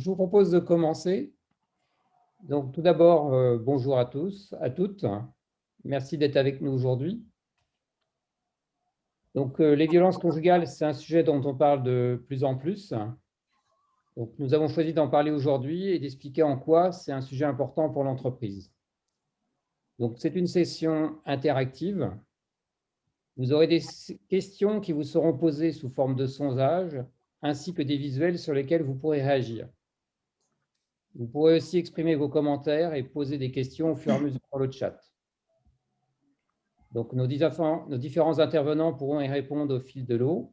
je vous propose de commencer. Donc, tout d'abord, bonjour à tous, à toutes. Merci d'être avec nous aujourd'hui. Donc, les violences conjugales, c'est un sujet dont on parle de plus en plus. Donc, nous avons choisi d'en parler aujourd'hui et d'expliquer en quoi c'est un sujet important pour l'entreprise. Donc, c'est une session interactive. Vous aurez des questions qui vous seront posées sous forme de sondage, ainsi que des visuels sur lesquels vous pourrez réagir. Vous pourrez aussi exprimer vos commentaires et poser des questions au fur et à mesure dans le chat. Donc, nos différents intervenants pourront y répondre au fil de l'eau.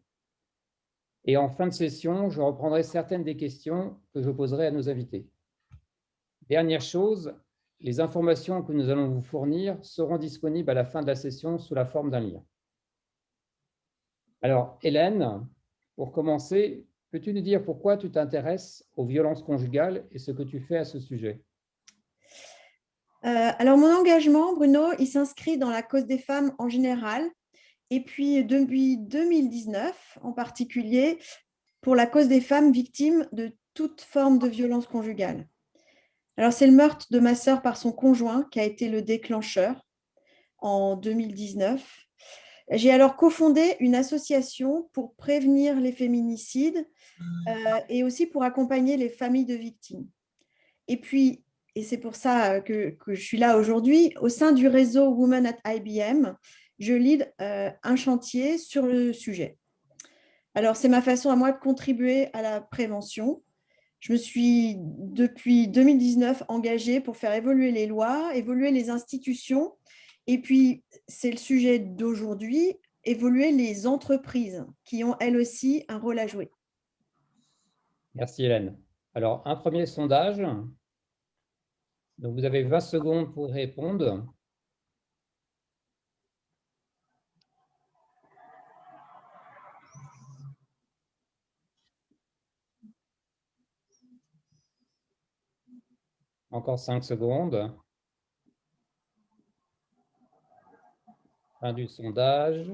Et en fin de session, je reprendrai certaines des questions que je poserai à nos invités. Dernière chose, les informations que nous allons vous fournir seront disponibles à la fin de la session sous la forme d'un lien. Alors, Hélène, pour commencer, peux-tu nous dire pourquoi tu t'intéresses aux violences conjugales et ce que tu fais à ce sujet? Alors, mon engagement, Bruno, il s'inscrit dans la cause des femmes en général, et puis depuis 2019 en particulier, pour la cause des femmes victimes de toute forme de violence conjugale. Alors, c'est le meurtre de ma sœur par son conjoint qui a été le déclencheur en 2019. J'ai alors cofondé une association pour prévenir les féminicides et aussi pour accompagner les familles de victimes. Et puis, et c'est pour ça que je suis là aujourd'hui, au sein du réseau Women at IBM, je lead un chantier sur le sujet. Alors, c'est ma façon à moi de contribuer à la prévention. Je me suis, depuis 2019, engagée pour faire évoluer les lois, évoluer les institutions. Et puis, c'est le sujet d'aujourd'hui, évoluer les entreprises qui ont, elles aussi, un rôle à jouer. Merci, Hélène. Alors, un premier sondage. Donc, vous avez 20 secondes pour répondre. Encore 5 secondes. Fin du sondage.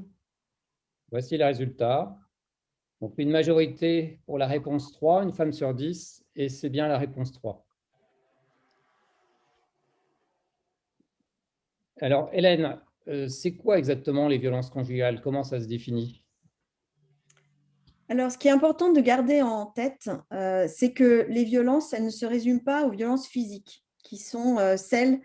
Voici les résultats. Donc, une majorité pour la réponse 3, une femme sur 10, et c'est bien la réponse 3. Alors, Hélène, c'est quoi exactement les violences conjugales? Comment ça se définit? Alors, ce qui est important de garder en tête, c'est que les violences, elles ne se résument pas aux violences physiques, qui sont celles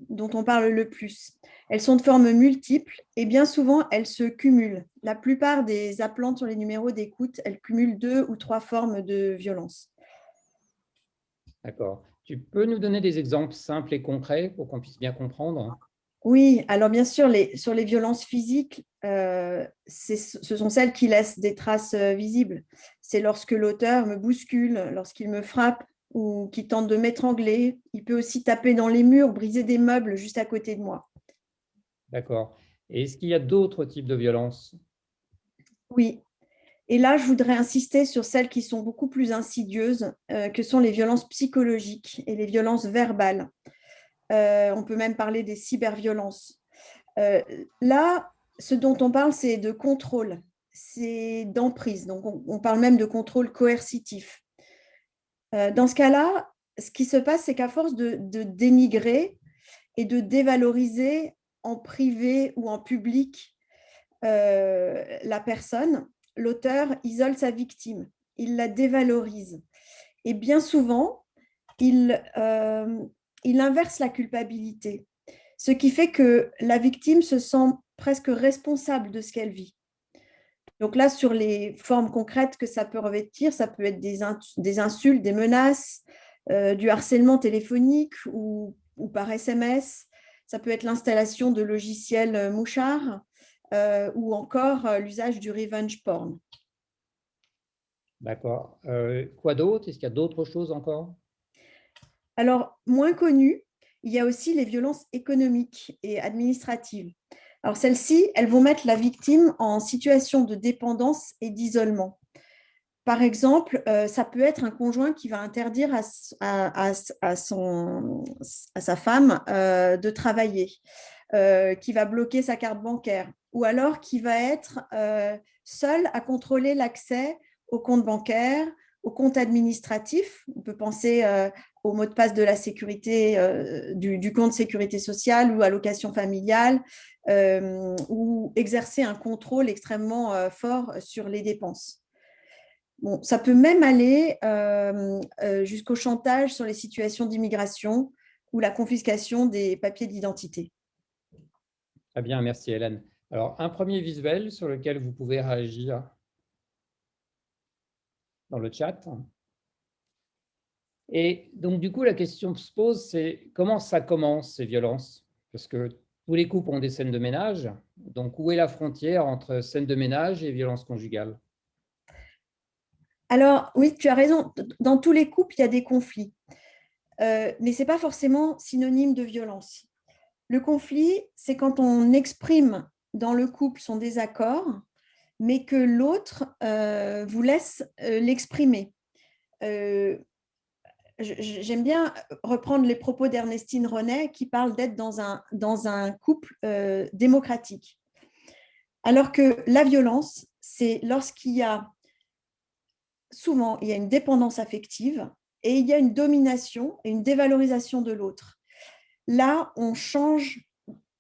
dont on parle le plus. Elles sont de formes multiples et bien souvent, elles se cumulent. La plupart des appelantes sur les numéros d'écoute, elles cumulent 2 ou 3 formes de violence. D'accord. Tu peux nous donner des exemples simples et concrets pour qu'on puisse bien comprendre? Oui, alors bien sûr, sur les violences physiques, ce sont celles qui laissent des traces visibles. C'est lorsque l'auteur me bouscule, lorsqu'il me frappe ou qu'il tente de m'étrangler. Il peut aussi taper dans les murs, briser des meubles juste à côté de moi. D'accord. Et est-ce qu'il y a d'autres types de violences? Oui, et là, je voudrais insister sur celles qui sont beaucoup plus insidieuses, que sont les violences psychologiques et les violences verbales. On peut même parler des cyberviolences. Là, ce dont on parle, c'est de contrôle, c'est d'emprise. Donc, on parle même de contrôle coercitif. Dans ce cas-là, ce qui se passe, c'est qu'à force de dénigrer et de dévaloriser en privé ou en public la personne, l'auteur isole sa victime, il la dévalorise. Et bien souvent, il inverse la culpabilité, ce qui fait que la victime se sent presque responsable de ce qu'elle vit. Donc là, sur les formes concrètes que ça peut revêtir, ça peut être des insultes, des menaces, du harcèlement téléphonique ou par SMS. Ça peut être l'installation de logiciels mouchards ou encore l'usage du revenge porn. D'accord. Quoi d'autre? Est-ce qu'il y a d'autres choses encore? Alors, moins connu, il y a aussi les violences économiques et administratives. Alors, celles-ci, elles vont mettre la victime en situation de dépendance et d'isolement. Par exemple, ça peut être un conjoint qui va interdire à sa femme de travailler, qui va bloquer sa carte bancaire, ou alors qui va être seul à contrôler l'accès au compte bancaire au compte administratif. On peut penser au mot de passe de la sécurité, du compte sécurité sociale ou allocation familiale, ou exercer un contrôle extrêmement fort sur les dépenses. Bon, ça peut même aller jusqu'au chantage sur les situations d'immigration ou la confiscation des papiers d'identité. Très bien, merci Hélène. Alors, un premier visuel sur lequel vous pouvez réagir dans le chat. Et donc, du coup, la question se pose, c'est comment ça commence, ces violences? Parce que tous les couples ont des scènes de ménage. Donc, où est la frontière entre scène de ménage et violence conjugale? Alors, oui, tu as raison. Dans tous les couples, il y a des conflits. Mais ce n'est pas forcément synonyme de violence. Le conflit, c'est quand on exprime dans le couple son désaccord, mais que l'autre vous laisse l'exprimer. J'aime bien reprendre les propos d'Ernestine Renet qui parle d'être dans un couple démocratique. Alors que la violence, c'est lorsqu'il y a souvent il y a une dépendance affective et il y a une domination et une dévalorisation de l'autre. Là, on change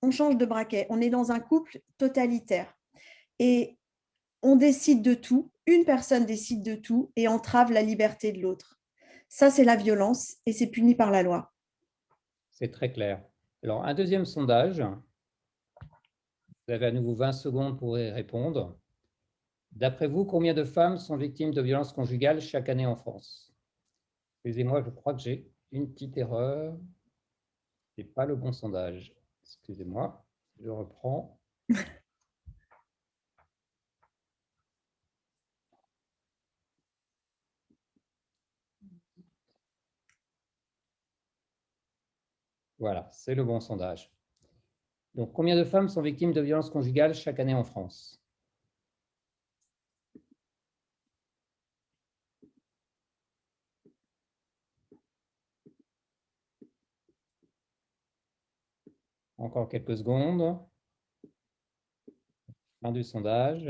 de braquet. On est dans un couple totalitaire et on décide de tout. Une personne décide de tout et entrave la liberté de l'autre. Ça, c'est la violence et c'est puni par la loi. C'est très clair. Alors, un deuxième sondage. Vous avez à nouveau 20 secondes pour y répondre. D'après vous, combien de femmes sont victimes de violences conjugales chaque année en France? Excusez-moi, je crois que j'ai une petite erreur. Ce n'est pas le bon sondage. Excusez-moi, je reprends. Voilà, c'est le bon sondage. Donc, combien de femmes sont victimes de violences conjugales chaque année en France? Encore quelques secondes. Fin du sondage.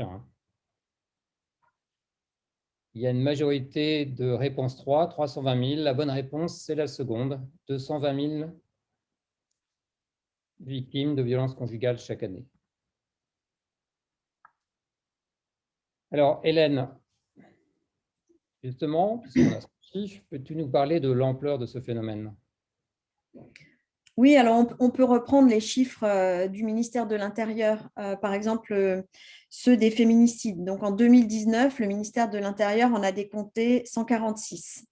Il y a une majorité de réponse 3, 320 000. La bonne réponse, c'est la seconde, 220 000 victimes de violences conjugales chaque année. Alors, Hélène, justement, puisqu'on a ce chiffre, peux-tu nous parler de l'ampleur de ce phénomène? Oui, alors on peut reprendre les chiffres du ministère de l'Intérieur, par exemple ceux des féminicides. Donc en 2019, le ministère de l'Intérieur en a décompté 146.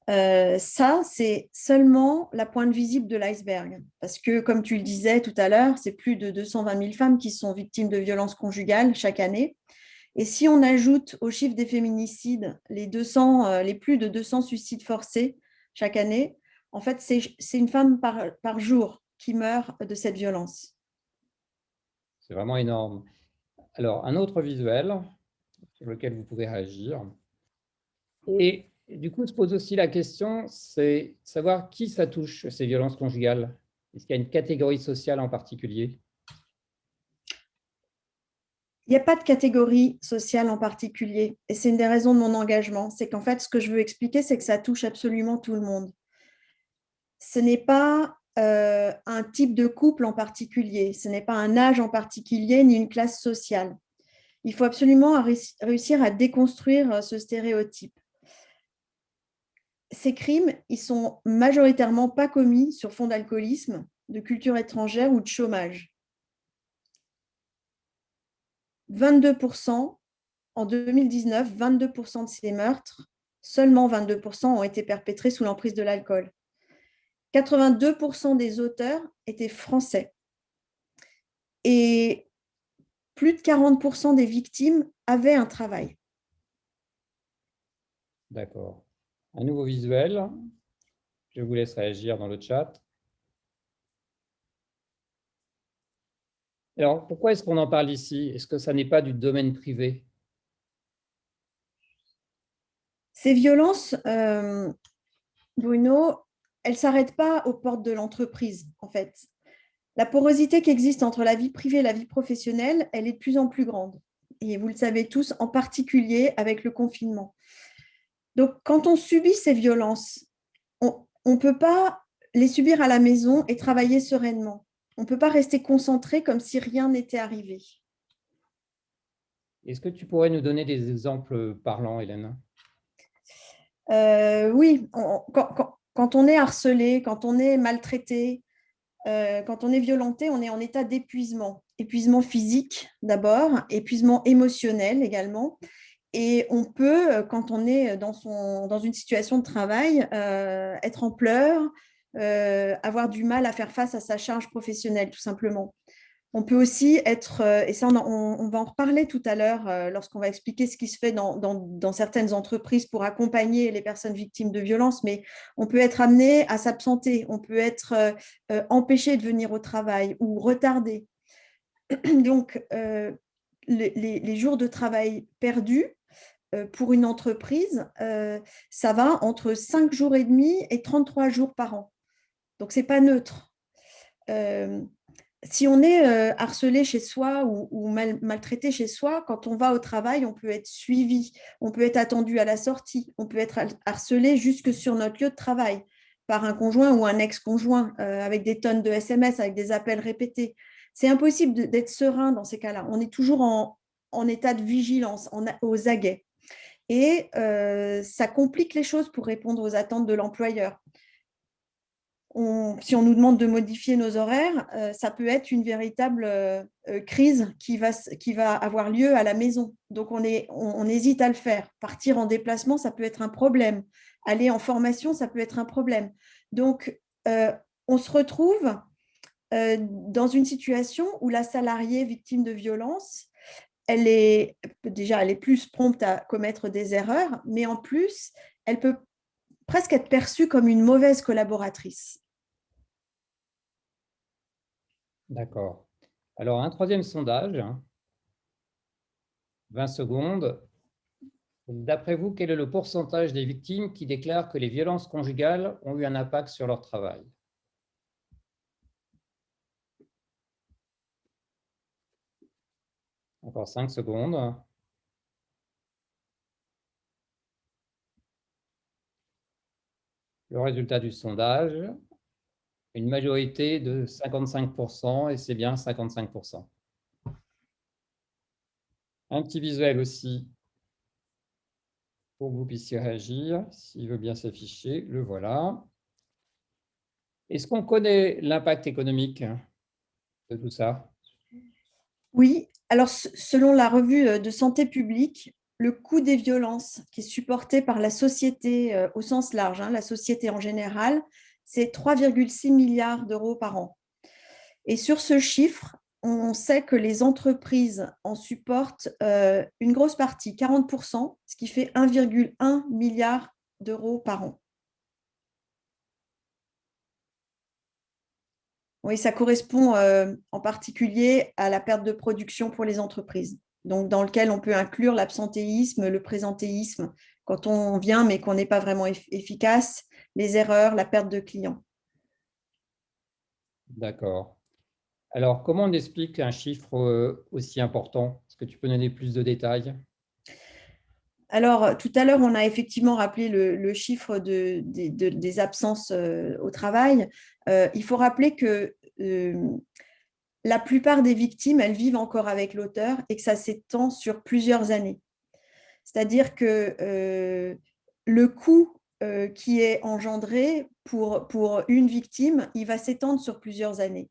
Ça, c'est seulement la pointe visible de l'iceberg. Parce que, comme tu le disais tout à l'heure, c'est plus de 220 000 femmes qui sont victimes de violences conjugales chaque année. Et si on ajoute au chiffre des féminicides les plus de 200 suicides forcés chaque année, en fait, c'est une femme par jour qui meurt de cette violence. C'est vraiment énorme. Alors, un autre visuel sur lequel vous pouvez réagir. Et du coup, se pose aussi la question, c'est savoir qui ça touche, ces violences conjugales. Est-ce qu'il y a une catégorie sociale en particulier? Il n'y a pas de catégorie sociale en particulier. Et c'est une des raisons de mon engagement. C'est qu'en fait, ce que je veux expliquer, c'est que ça touche absolument tout le monde. Ce n'est pas un type de couple en particulier, ce n'est pas un âge en particulier, ni une classe sociale. Il faut absolument réussir à déconstruire ce stéréotype. Ces crimes, ils sont majoritairement pas commis sur fond d'alcoolisme, de culture étrangère ou de chômage. 22%, en 2019, 22% de ces meurtres, seulement 22% ont été perpétrés sous l'emprise de l'alcool. 82% des auteurs étaient français. Et plus de 40% des victimes avaient un travail. D'accord. Un nouveau visuel. Je vous laisse réagir dans le chat. Alors, pourquoi est-ce qu'on en parle ici? Est-ce que ça n'est pas du domaine privé? Ces violences, Bruno, elles ne s'arrêtent pas aux portes de l'entreprise, en fait. La porosité qui existe entre la vie privée et la vie professionnelle, elle est de plus en plus grande. Et vous le savez tous, en particulier avec le confinement. Donc, quand on subit ces violences, on ne peut pas les subir à la maison et travailler sereinement. On ne peut pas rester concentré comme si rien n'était arrivé. Est-ce que tu pourrais nous donner des exemples parlants, Hélène? Oui, quand on est harcelé, quand on est maltraité, quand on est violenté, on est en état d'épuisement. Épuisement physique d'abord, épuisement émotionnel également. Et on peut, quand on est dans une situation de travail, être en pleurs, avoir du mal à faire face à sa charge professionnelle, tout simplement. On peut aussi être, et ça on va en reparler tout à l'heure lorsqu'on va expliquer ce qui se fait dans certaines entreprises pour accompagner les personnes victimes de violences, mais on peut être amené à s'absenter, on peut être empêché de venir au travail ou retardé. Donc, les jours de travail perdus pour une entreprise, ça va entre 5 jours et demi et 33 jours par an. Donc, ce n'est pas neutre. Si on est harcelé chez soi ou maltraité chez soi, quand on va au travail, on peut être suivi, on peut être attendu à la sortie, on peut être harcelé jusque sur notre lieu de travail par un conjoint ou un ex-conjoint avec des tonnes de SMS, avec des appels répétés. C'est impossible d'être serein dans ces cas-là. On est toujours en état de vigilance, aux aguets. Et ça complique les choses pour répondre aux attentes de l'employeur. Si on nous demande de modifier nos horaires, ça peut être une véritable crise qui va avoir lieu à la maison. Donc, on hésite à le faire. Partir en déplacement, ça peut être un problème. Aller en formation, ça peut être un problème. Donc, on se retrouve dans une situation où la salariée victime de violence, elle est plus prompte à commettre des erreurs, mais en plus, elle peut presque être perçue comme une mauvaise collaboratrice. D'accord. Alors, un troisième sondage, 20 secondes. D'après vous, quel est le pourcentage des victimes qui déclarent que les violences conjugales ont eu un impact sur leur travail? Encore 5 secondes. Le résultat du sondage, une majorité de 55%, et c'est bien 55%. Un petit visuel aussi pour que vous puissiez réagir. S'il veut bien s'afficher, le voilà. Est-ce qu'on connaît l'impact économique de tout ça? Oui, alors selon la revue de santé publique, le coût des violences qui est supporté par la société au sens large, la société en général, c'est 3,6 milliards d'euros par an. Et sur ce chiffre, on sait que les entreprises en supportent une grosse partie, 40%, ce qui fait 1,1 milliard d'euros par an. Oui, ça correspond en particulier à la perte de production pour les entreprises, donc dans lequel on peut inclure l'absentéisme, le présentéisme, quand on vient mais qu'on n'est pas vraiment efficace, les erreurs, la perte de clients. D'accord. Alors, comment on explique un chiffre aussi important? Est-ce que tu peux donner plus de détails? Alors, tout à l'heure, on a effectivement rappelé le chiffre des absences au travail. Il faut rappeler que la plupart des victimes, elles vivent encore avec l'auteur et que ça s'étend sur plusieurs années. C'est-à-dire que le coût qui est engendré pour une victime, il va s'étendre sur plusieurs années.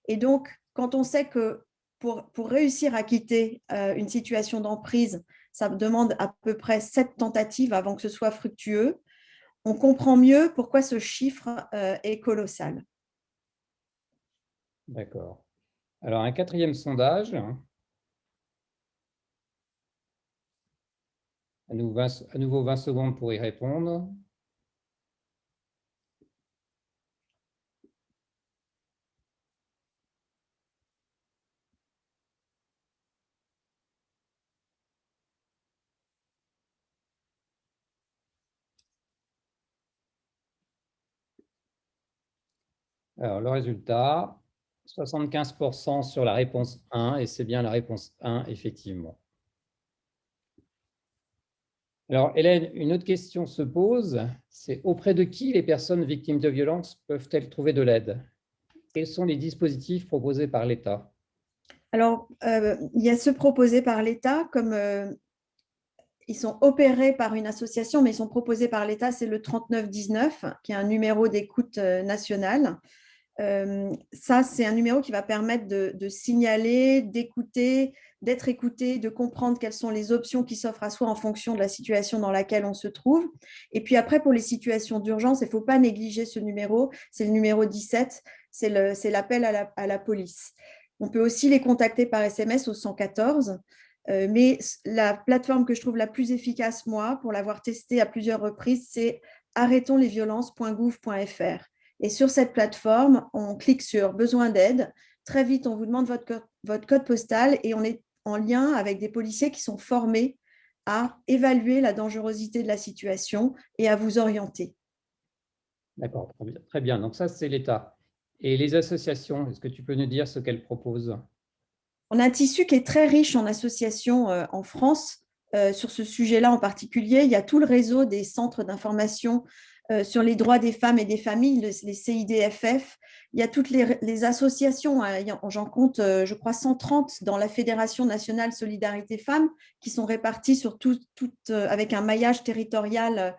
Et donc, quand on sait que pour réussir à quitter une situation d'emprise, ça demande à peu près 7 tentatives avant que ce soit fructueux, on comprend mieux pourquoi ce chiffre est colossal. D'accord. Alors, un quatrième sondage, à nouveau 20 secondes pour y répondre. Alors, le résultat, 75% sur la réponse 1, et c'est bien la réponse 1, effectivement. Alors, Hélène, une autre question se pose, c'est auprès de qui les personnes victimes de violences peuvent-elles trouver de l'aide? Quels sont les dispositifs proposés par l'État? Alors, il y a ceux proposés par l'État, comme ils sont opérés par une association, mais ils sont proposés par l'État, c'est le 3919, qui est un numéro d'écoute national. Ça, c'est un numéro qui va permettre de signaler, d'écouter, d'être écouté, de comprendre quelles sont les options qui s'offrent à soi en fonction de la situation dans laquelle on se trouve. Et puis après, pour les situations d'urgence, il ne faut pas négliger ce numéro, c'est le numéro 17, c'est l'appel à la police. On peut aussi les contacter par SMS au 114. Mais la plateforme que je trouve la plus efficace, moi, pour l'avoir testée à plusieurs reprises, c'est arrêtonslesviolences.gouv.fr. Et sur cette plateforme, on clique sur besoin d'aide. Très vite, on vous demande votre code postal et on est en lien avec des policiers qui sont formés à évaluer la dangerosité de la situation et à vous orienter. D'accord, très bien. Donc ça, c'est l'État. Et les associations, est-ce que tu peux nous dire ce qu'elles proposent? On a un tissu qui est très riche en associations en France sur ce sujet-là en particulier. Il y a tout le réseau des centres d'information sur les droits des femmes et des familles, les CIDFF. Il y a toutes les associations, hein. J'en compte, je crois, 130 dans la Fédération nationale Solidarité Femmes, qui sont réparties sur avec un maillage territorial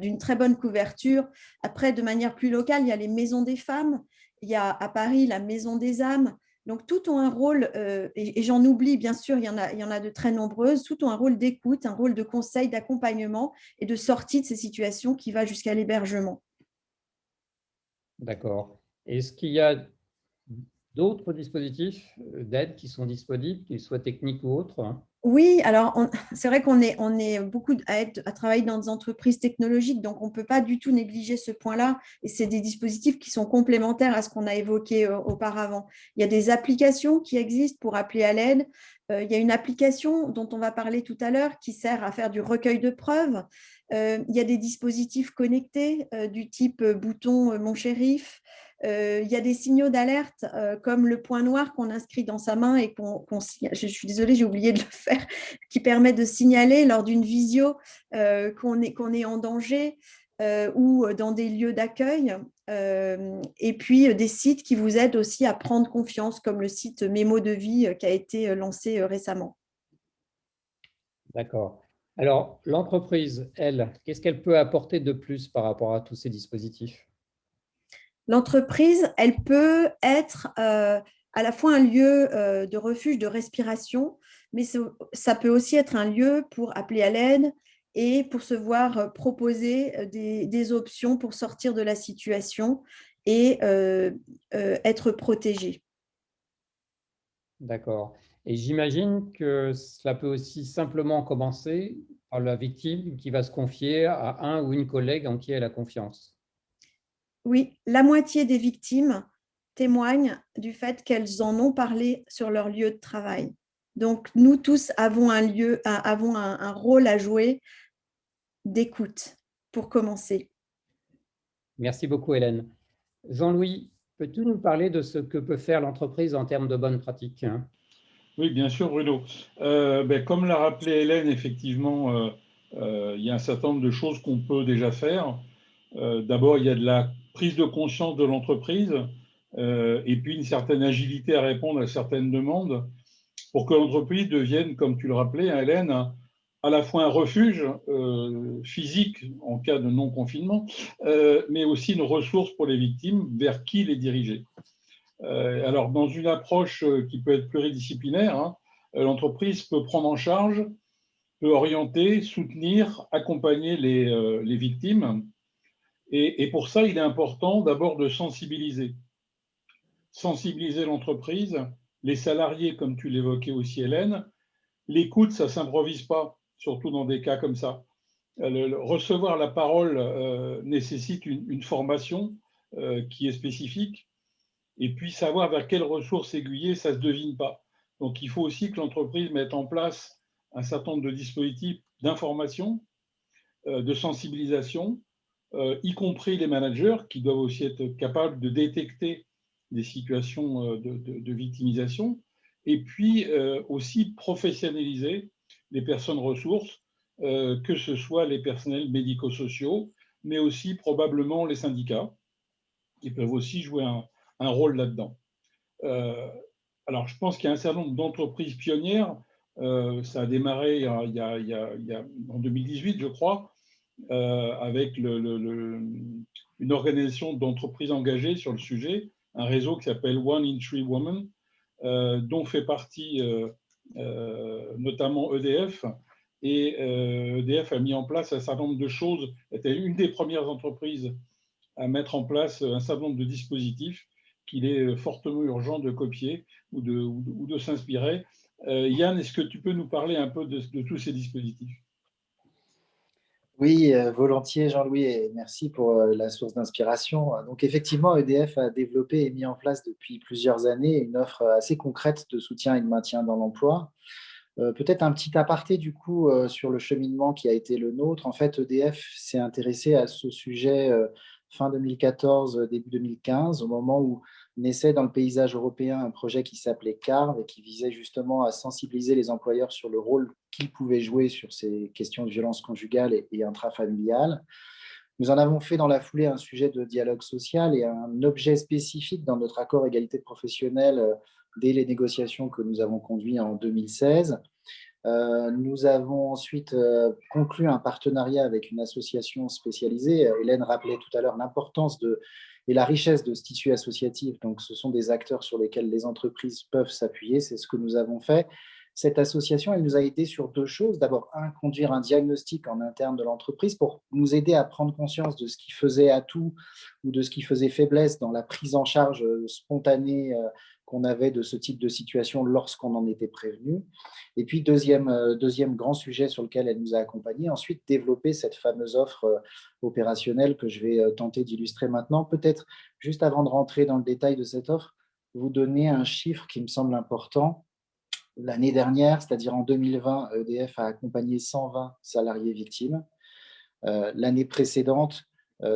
d'une très bonne couverture. Après, de manière plus locale, il y a les maisons des femmes. Il y a à Paris la Maison des âmes. Donc, tout ont un rôle, et j'en oublie, bien sûr, il y en a de très nombreuses, tout ont un rôle d'écoute, un rôle de conseil, d'accompagnement et de sortie de ces situations qui va jusqu'à l'hébergement. D'accord. Est-ce qu'il y a d'autres dispositifs d'aide qui sont disponibles, qu'ils soient techniques ou autres? Oui, alors c'est vrai qu'on est beaucoup à travailler dans des entreprises technologiques, donc on ne peut pas du tout négliger ce point-là. Et c'est des dispositifs qui sont complémentaires à ce qu'on a évoqué auparavant. Il y a des applications qui existent pour appeler à l'aide. Il y a une application dont on va parler tout à l'heure qui sert à faire du recueil de preuves. Il y a des dispositifs connectés du type bouton Mon shérif. Il y a des signaux d'alerte comme le point noir qu'on inscrit dans sa main et je suis désolée, j'ai oublié de le faire, qui permet de signaler lors d'une visio qu'on est en danger ou dans des lieux d'accueil. Et puis des sites qui vous aident aussi à prendre confiance, comme le site Mémo de vie qui a été lancé récemment. D'accord. Alors, l'entreprise, elle, qu'est-ce qu'elle peut apporter de plus par rapport à tous ces dispositifs? L'entreprise, elle peut être à la fois un lieu de refuge, de respiration, mais ça peut aussi être un lieu pour appeler à l'aide et pour se voir proposer des options pour sortir de la situation et être protégé. D'accord. Et j'imagine que cela peut aussi simplement commencer par la victime qui va se confier à un ou une collègue en qui elle a confiance. Oui, la moitié des victimes témoignent du fait qu'elles en ont parlé sur leur lieu de travail. Donc, nous tous avons un rôle à jouer d'écoute pour commencer. Merci beaucoup, Hélène. Jean-Louis, peux-tu nous parler de ce que peut faire l'entreprise en termes de bonnes pratiques? Oui, bien sûr, Bruno. Comme l'a rappelé Hélène, effectivement, il y a un certain nombre de choses qu'on peut déjà faire. D'abord, il y a de la prise de conscience de l'entreprise et puis une certaine agilité à répondre à certaines demandes pour que l'entreprise devienne, comme tu le rappelais, hein, Hélène, à la fois un refuge physique en cas de non-confinement, mais aussi une ressource pour les victimes vers qui les diriger. Alors, dans une approche qui peut être pluridisciplinaire, hein, l'entreprise peut prendre en charge, peut orienter, soutenir, accompagner les victimes. Et pour ça, il est important d'abord de sensibiliser. Sensibiliser l'entreprise, les salariés, comme tu l'évoquais aussi, Hélène. L'écoute, ça ne s'improvise pas, surtout dans des cas comme ça. Recevoir la parole nécessite une formation qui est spécifique. Et puis savoir vers quelles ressources aiguiller, ça ne se devine pas. Donc il faut aussi que l'entreprise mette en place un certain nombre de dispositifs d'information, de sensibilisation, y compris les managers qui doivent aussi être capables de détecter des situations de victimisation, et puis aussi professionnaliser les personnes ressources que ce soit les personnels médico-sociaux, mais aussi probablement les syndicats, qui peuvent aussi jouer un rôle là-dedans. Alors, je pense qu'il y a un certain nombre d'entreprises pionnières. Ça a démarré en 2018, je crois, avec une organisation d'entreprises engagées sur le sujet, un réseau qui s'appelle One in Three Women, dont fait partie notamment EDF. Et EDF a mis en place un certain nombre de choses, était une des premières entreprises à mettre en place un certain nombre de dispositifs qu'il est fortement urgent de copier ou de s'inspirer. Yann, est-ce que tu peux nous parler un peu de tous ces dispositifs? Oui, volontiers Jean-Louis, et merci pour la source d'inspiration. Donc effectivement, EDF a développé et mis en place depuis plusieurs années une offre assez concrète de soutien et de maintien dans l'emploi. Peut-être un petit aparté du coup sur le cheminement qui a été le nôtre. En fait, EDF s'est intéressé à ce sujet fin 2014, début 2015, au moment où naissait dans le paysage européen un projet qui s'appelait CARV et qui visait justement à sensibiliser les employeurs sur le rôle qu'ils pouvaient jouer sur ces questions de violence conjugale et intrafamiliale. Nous en avons fait dans la foulée un sujet de dialogue social et un objet spécifique dans notre accord égalité professionnelle dès les négociations que nous avons conduites en 2016. Nous avons ensuite conclu un partenariat avec une association spécialisée. Hélène rappelait tout à l'heure l'importance et la richesse de ce tissu associatif. Donc, ce sont des acteurs sur lesquels les entreprises peuvent s'appuyer. C'est ce que nous avons fait. Cette association, elle nous a aidés sur deux choses. D'abord, conduire un diagnostic en interne de l'entreprise pour nous aider à prendre conscience de ce qui faisait atout ou de ce qui faisait faiblesse dans la prise en charge spontanée qu'on avait de ce type de situation lorsqu'on en était prévenu. Et puis, deuxième grand sujet sur lequel elle nous a accompagnés, ensuite, développer cette fameuse offre opérationnelle que je vais tenter d'illustrer maintenant. Peut-être, juste avant de rentrer dans le détail de cette offre, vous donner un chiffre qui me semble important. L'année dernière, c'est-à-dire en 2020, EDF a accompagné 120 salariés victimes. L'année précédente,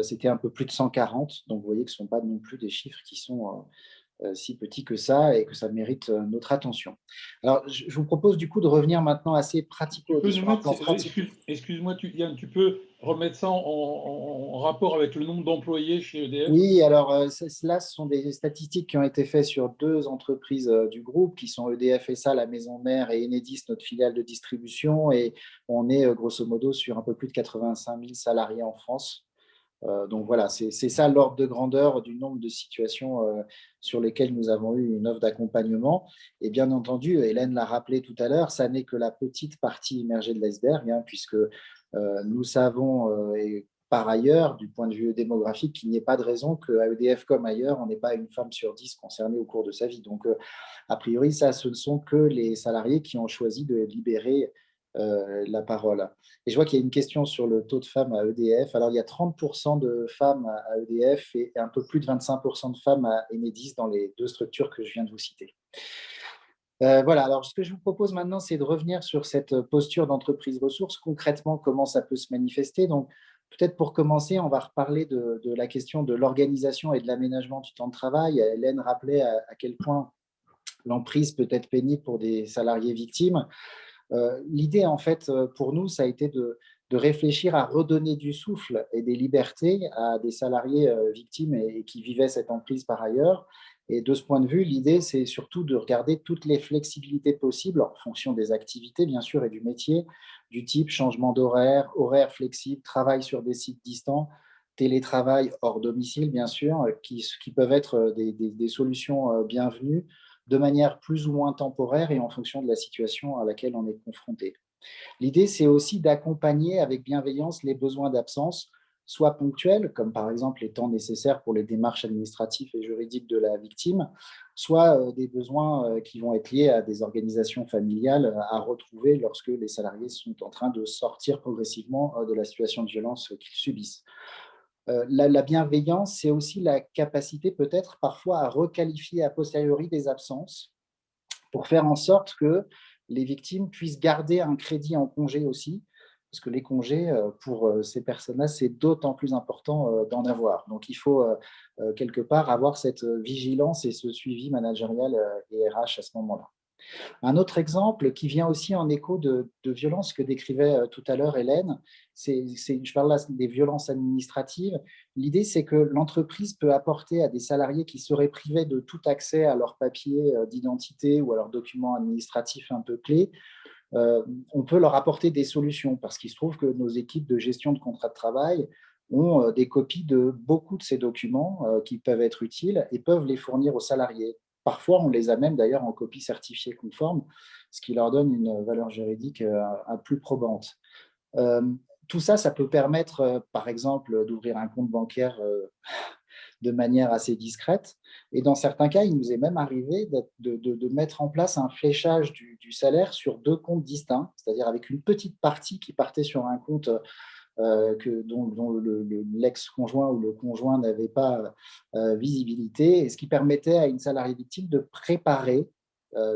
c'était un peu plus de 140. Donc, vous voyez que ce ne sont pas non plus des chiffres qui sont si petits que ça et que ça mérite notre attention. Alors, je vous propose du coup de revenir maintenant assez Tu peux sur un plan pratique. Excuse-moi, Yann, tu peux remettre ça en rapport avec le nombre d'employés chez EDF? Oui, alors là, ce sont des statistiques qui ont été faites sur deux entreprises du groupe, qui sont EDF SA, la maison mère, et Enedis, notre filiale de distribution. Et on est grosso modo sur un peu plus de 85 000 salariés en France. Donc voilà, c'est ça l'ordre de grandeur du nombre de situations sur lesquelles nous avons eu une offre d'accompagnement. Et bien entendu, Hélène l'a rappelé tout à l'heure, ça n'est que la petite partie immergée de l'iceberg, puisque nous savons, et par ailleurs, du point de vue démographique, qu'il n'y ait pas de raison qu'à EDF comme ailleurs, on n'ait pas une femme sur 10 concernée au cours de sa vie. Donc, a priori, ça, ce ne sont que les salariés qui ont choisi de libérer la parole. Et je vois qu'il y a une question sur le taux de femmes à EDF. Alors, il y a 30% de femmes à EDF et un peu plus de 25% de femmes à Enedis dans les deux structures que je viens de vous citer. Voilà, alors ce que je vous propose maintenant, c'est de revenir sur cette posture d'entreprise ressource. Concrètement, comment ça peut se manifester. Donc, peut-être pour commencer, on va reparler de la question de l'organisation et de l'aménagement du temps de travail. Hélène rappelait à quel point l'emprise peut être pénible pour des salariés victimes. L'idée, en fait, pour nous, ça a été de réfléchir à redonner du souffle et des libertés à des salariés victimes et qui vivaient cette emprise par ailleurs. Et de ce point de vue, l'idée, c'est surtout de regarder toutes les flexibilités possibles en fonction des activités, bien sûr, et du métier, du type changement d'horaire, horaire flexible, travail sur des sites distants, télétravail hors domicile, bien sûr, qui peuvent être des solutions bienvenues de manière plus ou moins temporaire et en fonction de la situation à laquelle on est confronté. L'idée, c'est aussi d'accompagner avec bienveillance les besoins d'absence, soit ponctuels, comme par exemple les temps nécessaires pour les démarches administratives et juridiques de la victime, soit des besoins qui vont être liés à des organisations familiales à retrouver lorsque les salariés sont en train de sortir progressivement de la situation de violence qu'ils subissent. La bienveillance, c'est aussi la capacité peut-être parfois à requalifier a posteriori des absences pour faire en sorte que les victimes puissent garder un crédit en congé aussi, parce que les congés, pour ces personnes-là, c'est d'autant plus important d'en avoir. Donc, il faut quelque part avoir cette vigilance et ce suivi managérial et RH à ce moment-là. Un autre exemple qui vient aussi en écho de violences que décrivait tout à l'heure Hélène, je parle là des violences administratives. L'idée, c'est que l'entreprise peut apporter à des salariés qui seraient privés de tout accès à leurs papiers d'identité ou à leurs documents administratifs un peu clés, on peut leur apporter des solutions parce qu'il se trouve que nos équipes de gestion de contrat de travail ont des copies de beaucoup de ces documents qui peuvent être utiles et peuvent les fournir aux salariés. Parfois, on les a même d'ailleurs en copie certifiée conforme, ce qui leur donne une valeur juridique plus probante. Tout ça, ça peut permettre, par exemple, d'ouvrir un compte bancaire de manière assez discrète. Et dans certains cas, il nous est même arrivé de mettre en place un fléchage du salaire sur 2 comptes distincts, c'est-à-dire avec une petite partie qui partait sur un compte dont l'ex-conjoint ou le conjoint n'avait pas visibilité, et ce qui permettait à une salariée victime de préparer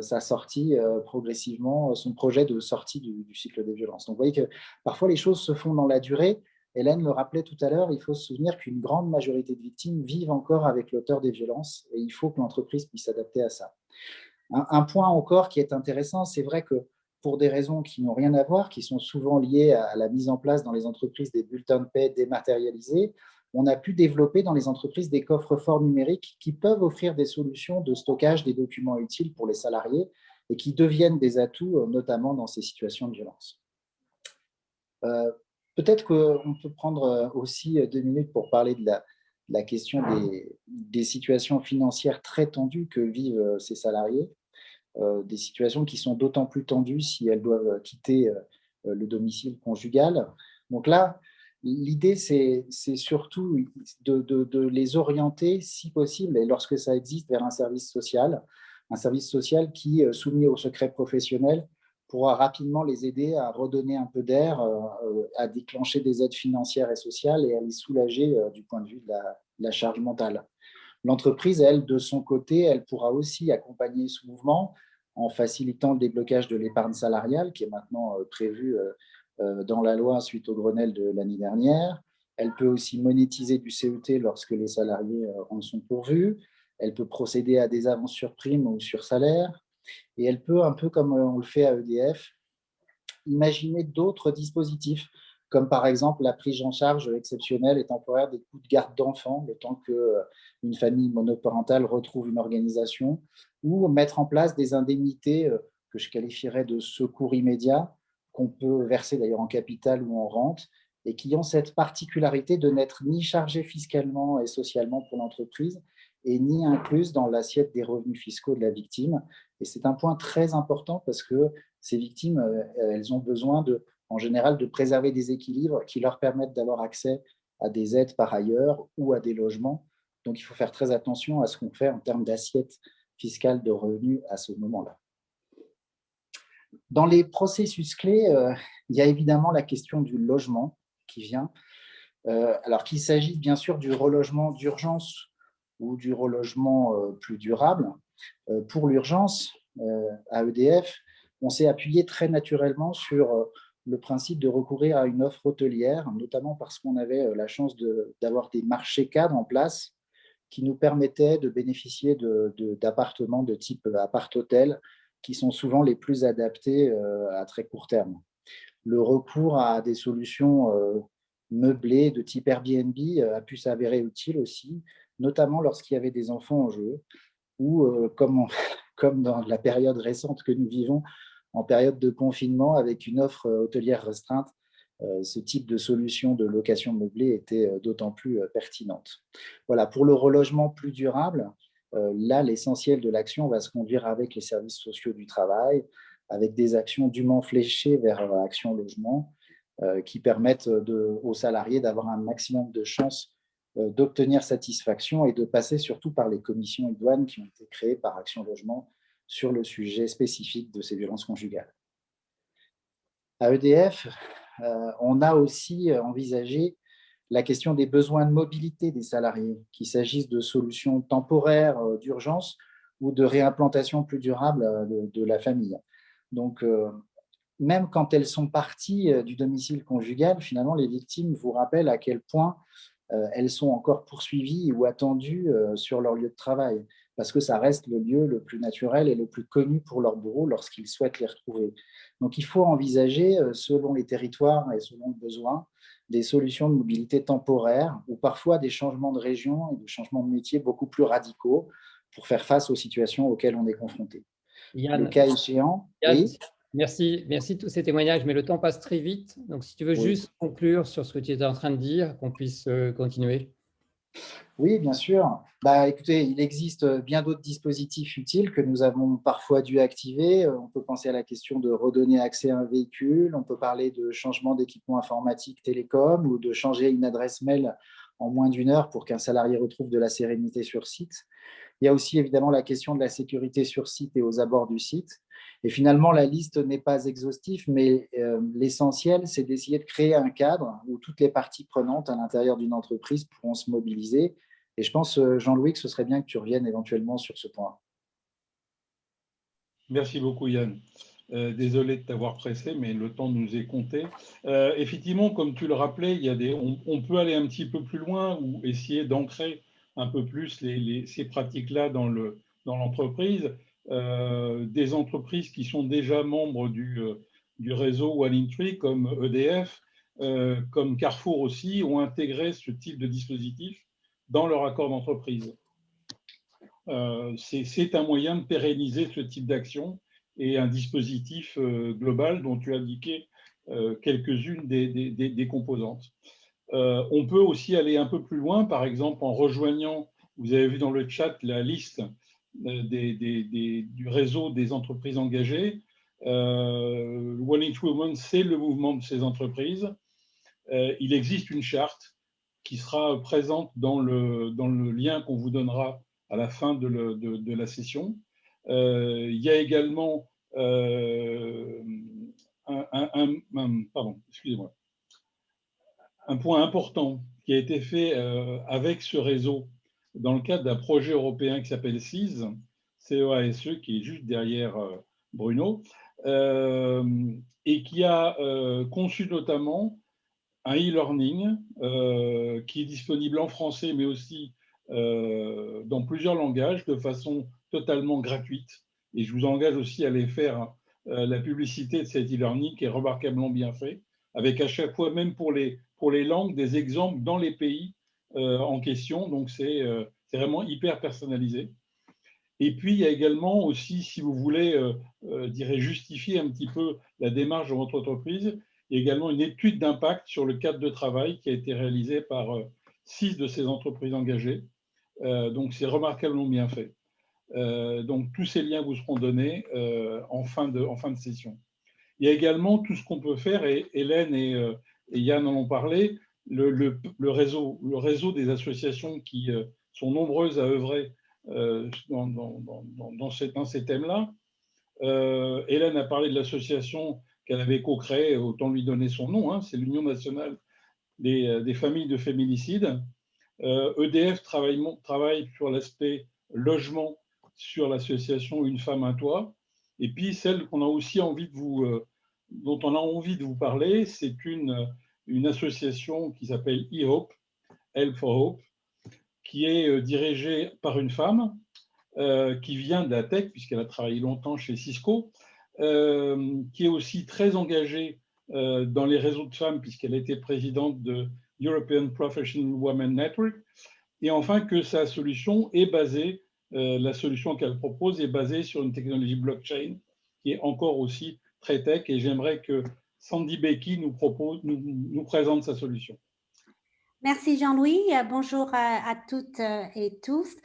sa sortie progressivement, son projet de sortie du cycle des violences. Donc vous voyez que parfois les choses se font dans la durée. Hélène le rappelait tout à l'heure, il faut se souvenir qu'une grande majorité de victimes vivent encore avec l'auteur des violences et il faut que l'entreprise puisse s'adapter à ça. Un point encore qui est intéressant, c'est vrai que pour des raisons qui n'ont rien à voir, qui sont souvent liées à la mise en place dans les entreprises des bulletins de paie dématérialisés, on a pu développer dans les entreprises des coffres-forts numériques qui peuvent offrir des solutions de stockage des documents utiles pour les salariés et qui deviennent des atouts, notamment dans ces situations de violence. Peut-être qu'on peut prendre aussi 2 minutes pour parler de la question des situations financières très tendues que vivent ces salariés, des situations qui sont d'autant plus tendues si elles doivent quitter le domicile conjugal. Donc là, l'idée, c'est surtout de les orienter, si possible, et lorsque ça existe, vers un service social qui, soumis au secret professionnel, pourra rapidement les aider à redonner un peu d'air, à déclencher des aides financières et sociales et à les soulager du point de vue de la charge mentale. L'entreprise, elle, de son côté, elle pourra aussi accompagner ce mouvement en facilitant le déblocage de l'épargne salariale qui est maintenant prévu dans la loi suite au Grenelle de l'année dernière. Elle peut aussi monétiser du CET lorsque les salariés en sont pourvus. Elle peut procéder à des avances sur prime ou sur salaire. Et elle peut, un peu comme on le fait à EDF, imaginer d'autres dispositifs, comme par exemple la prise en charge exceptionnelle et temporaire des coûts de garde d'enfants, le temps qu'une famille monoparentale retrouve une organisation, ou mettre en place des indemnités que je qualifierais de secours immédiat, qu'on peut verser d'ailleurs en capital ou en rente, et qui ont cette particularité de n'être ni chargées fiscalement et socialement pour l'entreprise, et ni incluses dans l'assiette des revenus fiscaux de la victime. Et c'est un point très important parce que ces victimes, elles ont besoin en général de préserver des équilibres qui leur permettent d'avoir accès à des aides par ailleurs ou à des logements. Donc, il faut faire très attention à ce qu'on fait en termes d'assiette fiscale de revenus à ce moment-là. Dans les processus clés, il y a évidemment la question du logement qui vient. Alors qu'il s'agisse bien sûr du relogement d'urgence ou du relogement plus durable. Pour l'urgence, à EDF, on s'est appuyé très naturellement sur le principe de recourir à une offre hôtelière, notamment parce qu'on avait la chance d'avoir des marchés cadres en place qui nous permettaient de bénéficier d'appartements de type appart-hôtel qui sont souvent les plus adaptés à très court terme. Le recours à des solutions meublées de type Airbnb a pu s'avérer utile aussi, notamment lorsqu'il y avait des enfants en jeu ou comme dans la période récente que nous vivons, en période de confinement avec une offre hôtelière restreinte, ce type de solution de location meublée était d'autant plus pertinente. Voilà, pour le relogement plus durable, là, l'essentiel de l'action va se conduire avec les services sociaux du travail, avec des actions dûment fléchées vers Action Logement, qui permettent aux salariés d'avoir un maximum de chances d'obtenir satisfaction et de passer surtout par les commissions idoines qui ont été créées par Action Logement sur le sujet spécifique de ces violences conjugales. À EDF, on a aussi envisagé la question des besoins de mobilité des salariés, qu'il s'agisse de solutions temporaires d'urgence ou de réimplantation plus durable de la famille. Donc, même quand elles sont parties du domicile conjugal, finalement, les victimes vous rappellent à quel point elles sont encore poursuivies ou attendues sur leur lieu de travail. parce que ça reste le lieu le plus naturel et le plus connu pour leurs bourreaux lorsqu'ils souhaitent les retrouver. Donc, il faut envisager, selon les territoires et selon le besoin, des solutions de mobilité temporaire ou parfois des changements de région et des changements de métier beaucoup plus radicaux pour faire face aux situations auxquelles on est confronté. Le Yann, cas échéant, Yann, oui, merci de tous ces témoignages, mais le temps passe très vite. Donc, si tu veux oui. juste conclure sur ce que tu étais en train de dire, qu'on puisse continuer. Oui, bien sûr. Écoutez, il existe bien d'autres dispositifs utiles que nous avons parfois dû activer. On peut penser à la question de redonner accès à un véhicule, on peut parler de changement d'équipement informatique télécom ou de changer une adresse mail en moins d'une heure pour qu'un salarié retrouve de la sérénité sur site. Il y a aussi évidemment la question de la sécurité sur site et aux abords du site. Et finalement, la liste n'est pas exhaustive, mais l'essentiel, c'est d'essayer de créer un cadre où toutes les parties prenantes à l'intérieur d'une entreprise pourront se mobiliser. Et je pense, Jean-Louis, que ce serait bien que tu reviennes éventuellement sur ce point. Merci beaucoup, Yann. Désolé de t'avoir pressé, mais le temps nous est compté. Effectivement, comme tu le rappelais, on peut aller un petit peu plus loin ou essayer d'ancrer un peu plus ces pratiques-là dans l'entreprise. Des entreprises qui sont déjà membres du réseau One in Three, comme EDF, comme Carrefour aussi, ont intégré ce type de dispositif dans leur accord d'entreprise. C'est un moyen de pérenniser ce type d'action et un dispositif global dont tu as indiqué quelques-unes des composantes. On peut aussi aller un peu plus loin, par exemple en rejoignant, vous avez vu dans le chat la liste du réseau des entreprises engagées. One in Two Women, c'est le mouvement de ces entreprises. Il existe une charte qui sera présente dans le lien qu'on vous donnera à la fin de la session. Il y a également un point important qui a été fait avec ce réseau dans le cadre d'un projet européen qui s'appelle CEASE, CEASE, qui est juste derrière Bruno, et qui a conçu notamment un e-learning qui est disponible en français, mais aussi dans plusieurs langages de façon totalement gratuite. Et je vous engage aussi à aller faire la publicité de cet e-learning qui est remarquablement bien fait, avec à chaque fois, même pour les langues, des exemples dans les pays en question. Donc, c'est vraiment hyper personnalisé. Et puis, il y a également aussi, si vous voulez, justifier un petit peu la démarche de votre entreprise, il y a également une étude d'impact sur le cadre de travail qui a été réalisée par 6 de ces entreprises engagées. Donc, c'est remarquablement bien fait. Donc, tous ces liens vous seront donnés en fin de session. Il y a également tout ce qu'on peut faire, et Hélène et Yann en ont parlé, le réseau des associations qui sont nombreuses à œuvrer dans ces thèmes-là. Hélène a parlé de l'association qu'elle avait co-créée, autant lui donner son nom, hein, c'est l'Union nationale des familles de féminicides. EDF travaille sur l'aspect logement sur l'association Une femme, un toit. Et puis celle qu'on a aussi envie dont on a envie de vous parler, c'est une association qui s'appelle eHope, Help for Hope, qui est dirigée par une femme qui vient de la tech, puisqu'elle a travaillé longtemps chez Cisco, qui est aussi très engagée dans les réseaux de femmes, puisqu'elle a été présidente de European Professional Women Network, et enfin que sa solution est basée, la solution qu'elle propose est basée sur une technologie blockchain qui est encore aussi très tech, et j'aimerais que Sandy Becky nous présente sa solution. Merci Jean-Louis, bonjour à toutes et tous.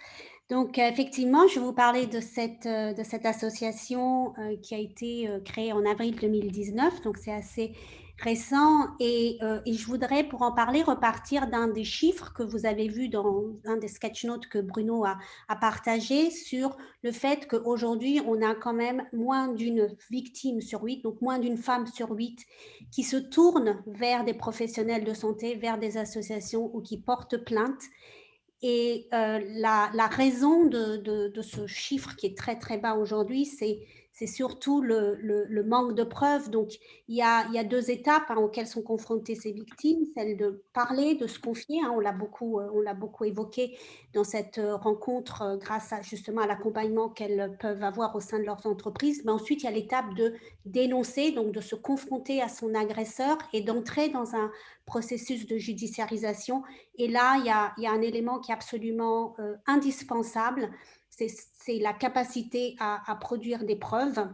Donc effectivement, je vais vous parler de cette association qui a été créée en avril 2019, donc c'est assez récent, et je voudrais, pour en parler, repartir d'un des chiffres que vous avez vu dans un des sketch notes que Bruno a partagé sur le fait qu'aujourd'hui, on a quand même moins d'une victime sur 8, donc moins d'une femme sur 8 qui se tourne vers des professionnels de santé, vers des associations ou qui portent plainte. Et la raison de ce chiffre qui est très très bas aujourd'hui, c'est c'est surtout le manque de preuves. Donc, il y a deux étapes auxquelles sont confrontées ces victimes, celle de parler, de se confier. On l'a beaucoup évoqué dans cette rencontre grâce justement à l'accompagnement qu'elles peuvent avoir au sein de leurs entreprises. Mais ensuite, il y a l'étape de dénoncer, donc de se confronter à son agresseur et d'entrer dans un processus de judiciarisation. Et là, il y a un élément qui est absolument indispensable, c'est la capacité à produire des preuves.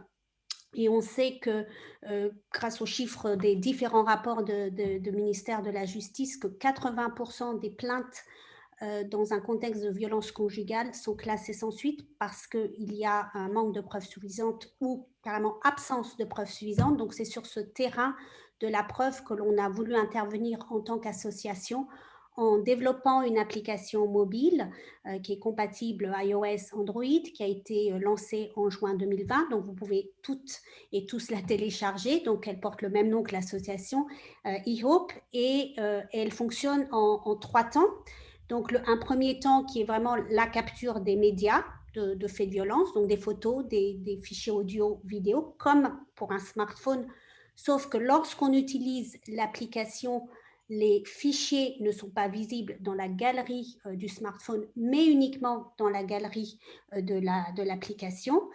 Et on sait que grâce aux chiffres des différents rapports de ministère de la Justice, que 80% des plaintes dans un contexte de violence conjugale sont classées sans suite parce qu'il y a un manque de preuves suffisantes ou carrément absence de preuves suffisantes. Donc c'est sur ce terrain de la preuve que l'on a voulu intervenir en tant qu'association en développant une application mobile qui est compatible iOS, Android, qui a été lancée en juin 2020. Donc, vous pouvez toutes et tous la télécharger. Donc, elle porte le même nom que l'association eHope et elle fonctionne en 3 temps. Donc, un premier temps qui est vraiment la capture des médias de faits de violence, donc des photos, des fichiers audio, vidéo, comme pour un smartphone, sauf que lorsqu'on utilise l'application, les fichiers ne sont pas visibles dans la galerie du smartphone, mais uniquement dans la galerie de l'application.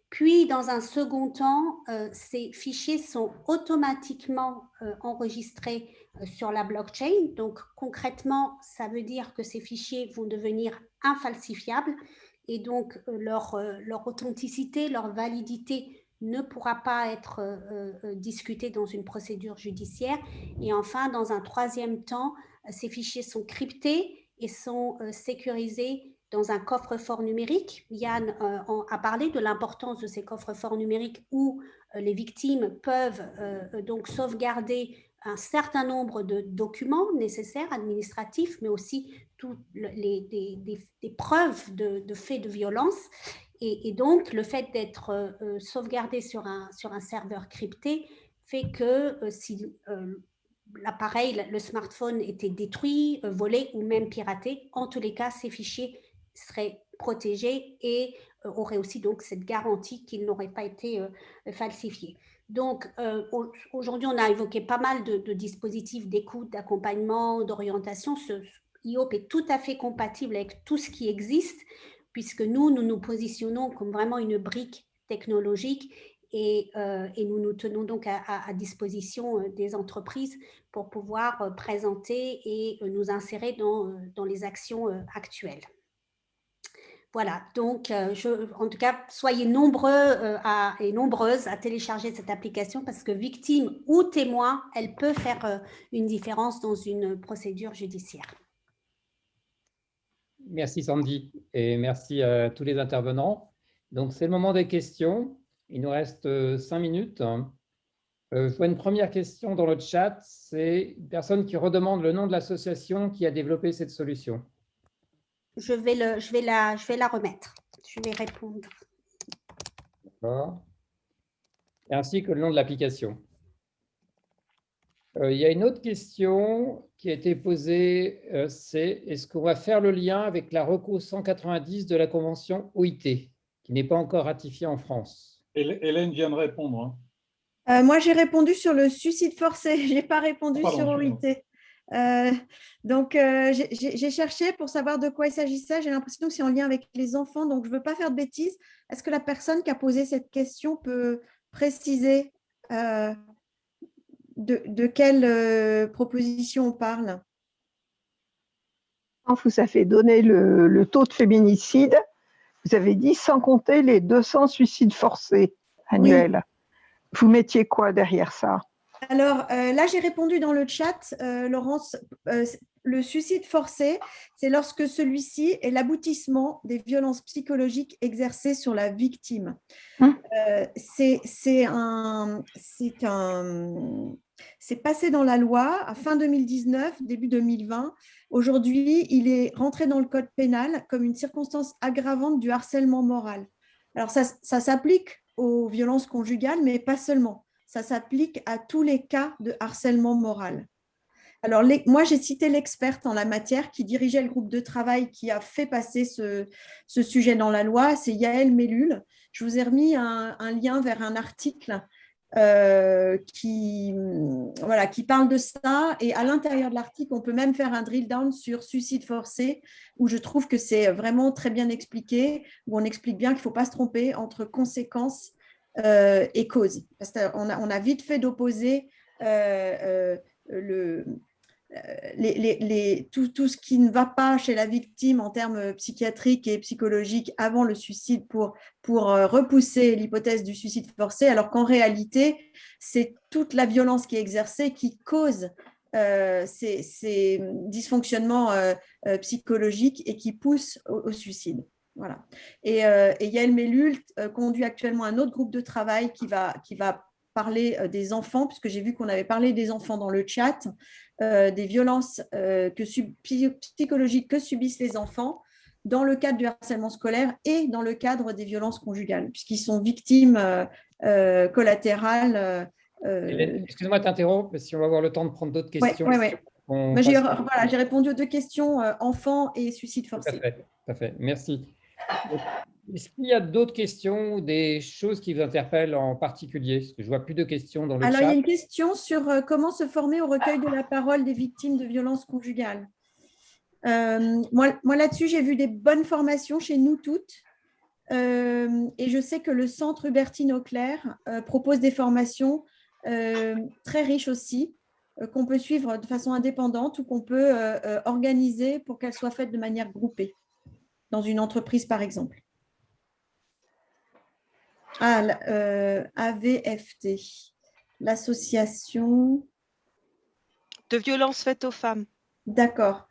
Puis, dans un second temps, ces fichiers sont automatiquement enregistrés sur la blockchain. Donc, concrètement, ça veut dire que ces fichiers vont devenir infalsifiables et donc leur authenticité, leur validité ne pourra pas être discutée dans une procédure judiciaire. Et enfin, dans un troisième temps, ces fichiers sont cryptés et sont sécurisés dans un coffre-fort numérique. Yann a parlé de l'importance de ces coffres-forts numériques où les victimes peuvent donc sauvegarder un certain nombre de documents nécessaires, administratifs, mais aussi toutes des preuves de faits de violence. Et donc, le fait d'être sauvegardé sur un serveur crypté fait que si l'appareil, le smartphone était détruit, volé ou même piraté, en tous les cas, ces fichiers seraient protégés et auraient aussi donc cette garantie qu'ils n'auraient pas été falsifiés. Donc, aujourd'hui, on a évoqué pas mal de dispositifs d'écoute, d'accompagnement, d'orientation. eHope est tout à fait compatible avec tout ce qui existe, puisque nous nous positionnons comme vraiment une brique technologique et nous nous tenons donc à disposition des entreprises pour pouvoir présenter et nous insérer dans les actions actuelles. Voilà, donc en tout cas, soyez nombreux et nombreuses à télécharger cette application parce que victime ou témoin, elle peut faire une différence dans une procédure judiciaire. Merci Sandy et merci à tous les intervenants. Donc c'est le moment des questions. Il nous reste 5 minutes. Je vois une première question dans le chat. C'est une personne qui redemande le nom de l'association qui a développé cette solution. Je vais la remettre. Je vais répondre. D'accord. Ainsi que le nom de l'application. Il y a une autre question qui a été posée, c'est est-ce qu'on va faire le lien avec la reco 190 de la Convention OIT, qui n'est pas encore ratifiée en France? Hélène vient de répondre. Moi, j'ai répondu sur le suicide forcé. Je n'ai pas répondu sur OIT. Donc, j'ai cherché pour savoir de quoi il s'agissait. J'ai l'impression que c'est en lien avec les enfants, donc je ne veux pas faire de bêtises. Est-ce que la personne qui a posé cette question peut préciser de quelle proposition on parle? Vous avez donné le taux de féminicide, vous avez dit sans compter les 200 suicides forcés annuels. Oui. Vous mettiez quoi derrière ça? Alors là, j'ai répondu dans le chat, Laurence, le suicide forcé, c'est lorsque celui-ci est l'aboutissement des violences psychologiques exercées sur la victime. C'est passé dans la loi à fin 2019, début 2020. Aujourd'hui, il est rentré dans le code pénal comme une circonstance aggravante du harcèlement moral. Alors, ça s'applique aux violences conjugales, mais pas seulement. Ça s'applique à tous les cas de harcèlement moral. Alors, moi, j'ai cité l'experte en la matière qui dirigeait le groupe de travail qui a fait passer ce sujet dans la loi. C'est Yael Mellul. Je vous ai remis un lien vers un article qui parle de ça. Et à l'intérieur de l'article, on peut même faire un drill down sur suicide forcé, où je trouve que c'est vraiment très bien expliqué, où on explique bien qu'il ne faut pas se tromper entre conséquences et causes. Parce qu'on a vite fait d'opposer tout ce qui ne va pas chez la victime en termes psychiatriques et psychologiques avant le suicide pour repousser l'hypothèse du suicide forcé, alors qu'en réalité, c'est toute la violence qui est exercée qui cause ces dysfonctionnements psychologiques et qui pousse au suicide. Voilà. Et Yael Mellul conduit actuellement un autre groupe de travail qui va parler des enfants, puisque j'ai vu qu'on avait parlé des enfants dans le chat, des violences psychologiques que subissent les enfants dans le cadre du harcèlement scolaire et dans le cadre des violences conjugales, puisqu'ils sont victimes collatérales. Excuse-moi de t'interrompre, si on va avoir le temps de prendre d'autres questions. Ouais. J'ai répondu aux 2 questions, enfants et suicide forcé. Tout à fait. Merci. Est-ce qu'il y a d'autres questions ou des choses qui vous interpellent en particulier? Parce que je ne vois plus de questions dans le chat. Alors, il y a une question sur comment se former au recueil de la parole des victimes de violences conjugales. Moi là-dessus, j'ai vu des bonnes formations chez nous toutes. Et je sais que le centre Hubertine Auclair propose des formations très riches aussi, qu'on peut suivre de façon indépendante ou qu'on peut organiser pour qu'elles soient faites de manière groupée, dans une entreprise par exemple. AVFT, l'association de violences faites aux femmes. D'accord.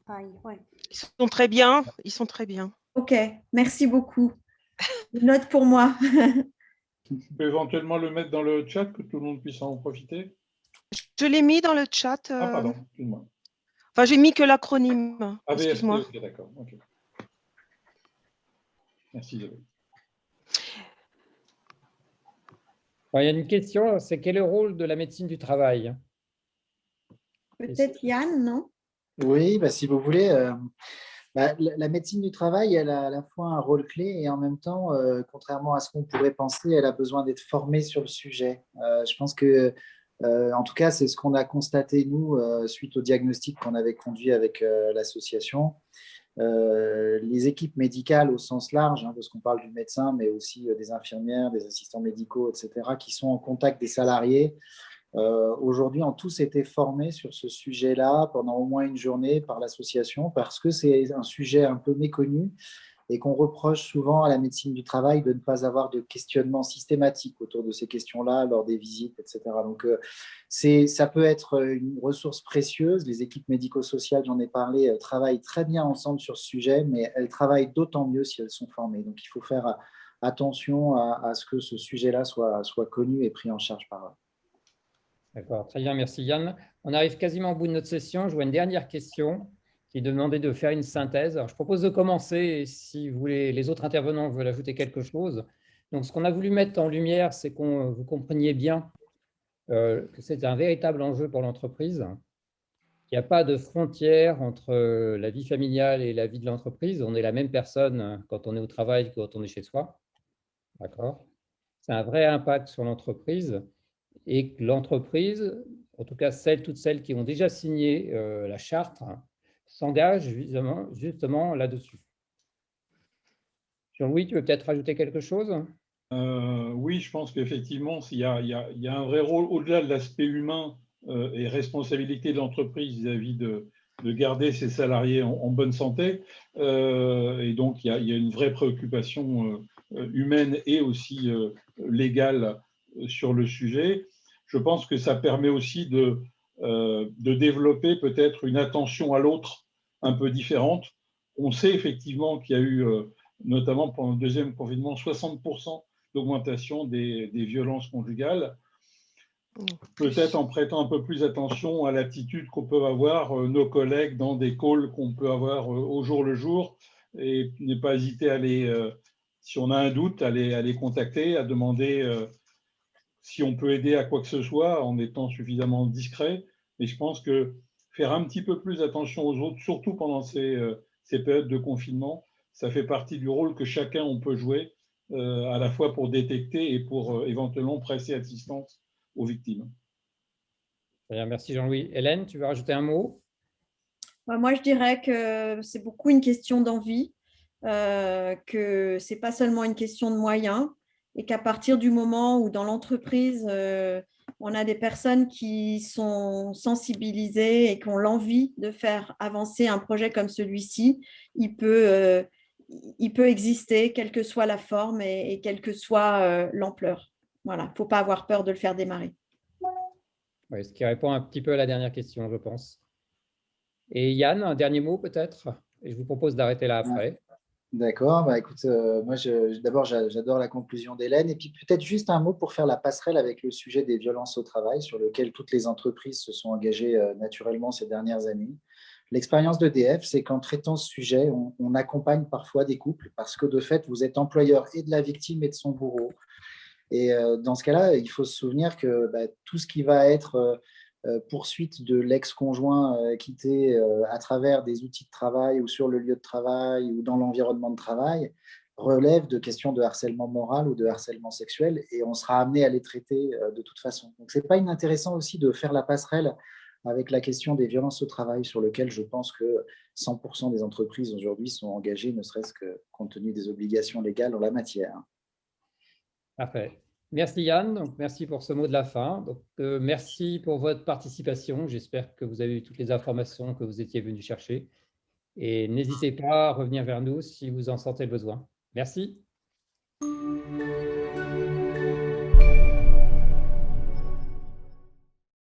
Ouais. Ils sont très bien. Ok, merci beaucoup. Note pour moi. Tu peux éventuellement le mettre dans le chat, que tout le monde puisse en profiter. Je l'ai mis dans le chat. Ah, pardon, excuse-moi. Enfin, j'ai mis que l'acronyme. AVFT, ok, d'accord. Okay. Merci, Isabelle. Il y a une question, c'est quel est le rôle de la médecine du travail? Peut-être Yann, non? Oui, si vous voulez, la médecine du travail, elle a à la fois un rôle clé et en même temps, contrairement à ce qu'on pourrait penser, elle a besoin d'être formée sur le sujet. Je pense que, en tout cas, c'est ce qu'on a constaté, nous, suite au diagnostic qu'on avait conduit avec l'association. Les équipes médicales au sens large, parce qu'on parle du médecin, mais aussi des infirmières, des assistants médicaux, etc., qui sont en contact des salariés, aujourd'hui ont tous été formés sur ce sujet-là pendant au moins une journée par l'association, parce que c'est un sujet un peu méconnu et qu'on reproche souvent à la médecine du travail de ne pas avoir de questionnement systématique autour de ces questions-là lors des visites, etc. Donc, ça peut être une ressource précieuse. Les équipes médico-sociales, j'en ai parlé, travaillent très bien ensemble sur ce sujet, mais elles travaillent d'autant mieux si elles sont formées. Donc, il faut faire attention à ce que ce sujet-là soit connu et pris en charge par eux. D'accord, très bien, merci Yann. On arrive quasiment au bout de notre session. Je vois une dernière question qui demandait de faire une synthèse. Alors, je propose de commencer et si vous voulez, les autres intervenants veulent ajouter quelque chose. Donc, ce qu'on a voulu mettre en lumière, c'est que vous compreniez bien que c'est un véritable enjeu pour l'entreprise, qu'il n'y a pas de frontière entre la vie familiale et la vie de l'entreprise. On est la même personne quand on est au travail que quand on est chez soi. D'accord ? C'est un vrai impact sur l'entreprise et que l'entreprise, en tout cas toutes celles qui ont déjà signé la charte, s'engagent justement là-dessus. Jean-Louis, tu veux peut-être rajouter quelque chose? Oui, je pense qu'effectivement, il y a un vrai rôle, au-delà de l'aspect humain et responsabilité de l'entreprise vis-à-vis de garder ses salariés en bonne santé. Et donc, il y a une vraie préoccupation humaine et aussi légale sur le sujet. Je pense que ça permet aussi de développer peut-être une attention à l'autre un peu différente. On sait effectivement qu'il y a eu, notamment pendant le deuxième confinement, 60% d'augmentation des violences conjugales. Peut-être en prêtant un peu plus attention à l'attitude qu'on peut avoir nos collègues dans des calls qu'on peut avoir au jour le jour et ne pas hésiter à si on a un doute, à les contacter, à demander si on peut aider à quoi que ce soit en étant suffisamment discret. Mais je pense que faire un petit peu plus attention aux autres, surtout pendant ces périodes de confinement. Ça fait partie du rôle que chacun on peut jouer, à la fois pour détecter et pour éventuellement prêter assistance aux victimes. Très bien, merci Jean-Louis. Hélène, tu veux rajouter un mot? Moi, je dirais que c'est beaucoup une question d'envie, que ce n'est pas seulement une question de moyens, et qu'à partir du moment où dans l'entreprise, on a des personnes qui sont sensibilisées et qui ont l'envie de faire avancer un projet comme celui-ci, il peut exister, quelle que soit la forme et quelle que soit l'ampleur. Voilà, il ne faut pas avoir peur de le faire démarrer. Oui, ce qui répond un petit peu à la dernière question, je pense. Et Yann, un dernier mot peut-être? Et je vous propose d'arrêter là après. D'accord, bah écoute, moi d'abord j'adore la conclusion d'Hélène et puis peut-être juste un mot pour faire la passerelle avec le sujet des violences au travail sur lequel toutes les entreprises se sont engagées naturellement ces dernières années. L'expérience d'EDF, c'est qu'en traitant ce sujet, on accompagne parfois des couples parce que de fait, vous êtes employeur et de la victime et de son bourreau. Et dans ce cas-là, il faut se souvenir que tout ce qui va être poursuite de l'ex-conjoint quitté à travers des outils de travail ou sur le lieu de travail ou dans l'environnement de travail relève de questions de harcèlement moral ou de harcèlement sexuel et on sera amené à les traiter de toute façon. Donc, ce n'est pas inintéressant aussi de faire la passerelle avec la question des violences au travail sur lequel je pense que 100% des entreprises aujourd'hui sont engagées, ne serait-ce que compte tenu des obligations légales en la matière. Parfait. Merci Yann, donc merci pour ce mot de la fin. Donc, merci pour votre participation. J'espère que vous avez eu toutes les informations que vous étiez venu chercher. Et n'hésitez pas à revenir vers nous si vous en sentez le besoin. Merci.